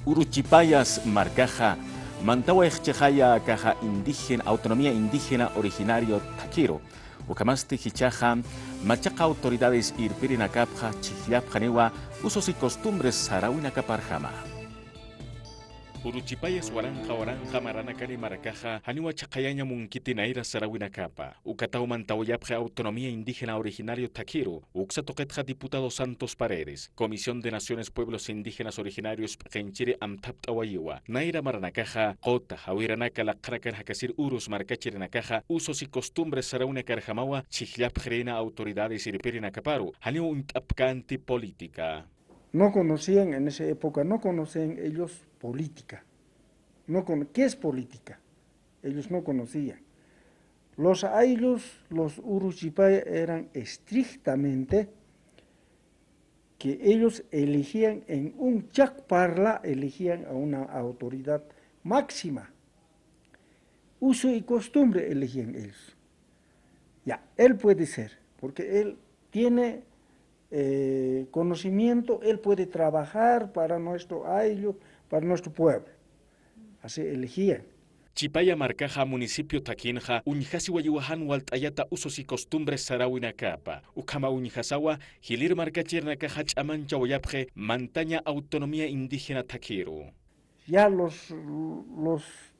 Uruchipayas marcaja, mantawa echechaya caja indígena, autonomía indígena originario Taquiro. Ucamaste hichaja, machaca autoridades irpirinacapja, chichlapjanewa, usos y costumbres sarawinacaparjama. Uruchipayas waranja maranakari marakaja, haniwa chakayaña munkiti naira sarawinacapa. Ucatao mantawayapja autonomía indígena originario Taquiro. Uxatoquetja diputado Santos Paredes. Comisión de Naciones Pueblos Indígenas Originarios Pjenchire Amtaptawayiwa. Naira maranakaja, Jota, Hawiranaka la Krakan Hakasir Urus marcachirenakaja, usos y costumbres sarawinacarjamawa, chichlapjerena autoridades irpirinacaparo. Haniwa untapcanti política. No conocían en esa época, no conocían ellos política. ¿Qué es política? Ellos no conocían. Los ayllus, los uruchipaya eran estrictamente que ellos elegían en un chacparla, elegían a una autoridad máxima. Uso y costumbre elegían ellos. Ya, él puede ser, porque él tiene conocimiento, él puede trabajar para nuestro ayllu, para nuestro pueblo. Así elegían. Chipaya marcaja municipio Taquinja, uñjasi wayuahan waltayata usos y costumbres sarawinacapa. Ukama uñjasawa, gilir marcachirnakaja chamancha wayapje, montaña autonomía indígena Taquiro. Ya los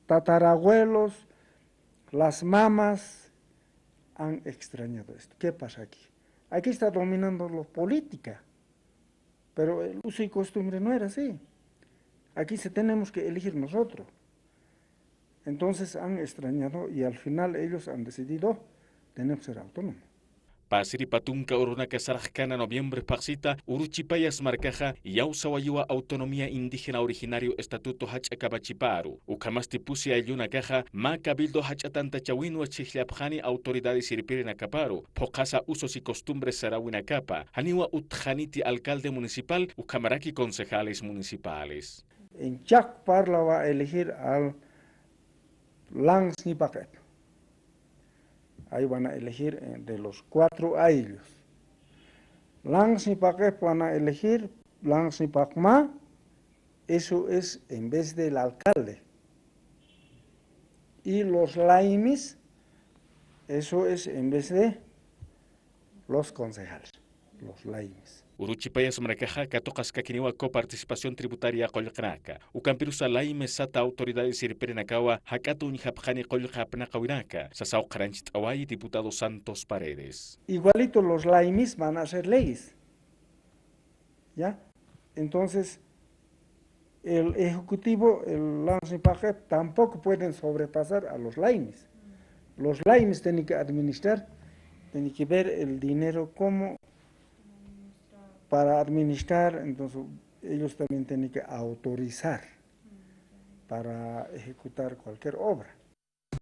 tatarabuelos, las mamás han extrañado esto. ¿Qué pasa aquí? Aquí está dominando la política, pero el uso y costumbre no era así. Aquí tenemos que elegir nosotros. Entonces han extrañado y al final ellos han decidido tener que ser autónomos. Pasiri patunka urunaka sarajkana noviembre paxita, uruchipayas marcaja, yausawayua autonomía indígena originario estatuto hachacabachiparu. Ukamasti pusi ayuna caja, ma cabildo hachatanta chawinua chichlapjani autoridades irpirinacaparo, pocasa usos y costumbres sarawinacapa, haniwa utjaniti alcalde municipal, ucamaraki concejales municipales. En Chacparla va a elegir al Langsnipaquet. Ahí van a elegir de los 4 ayllus. Langsnipaquet van a elegir Langsnipakma, eso es en vez del alcalde. Y los laimis, eso es en vez de los concejales, los laimis. Uruchipayas marcaja catocas kakiniwa coparticipación tributaria colcanaca. Ucampirusa laime sata autoridades irpirinakawa hakatu unjapjani colcapnakawinaka. Sasao karanchit awai diputado Santos Paredes. Igualito los laimis van a hacer leyes. ¿Ya? Entonces, el ejecutivo, el Langsnipaquet, tampoco pueden sobrepasar a los laimis. Los laimis tienen que administrar, tienen que ver el dinero como para administrar, entonces ellos también tienen que autorizar para ejecutar cualquier obra.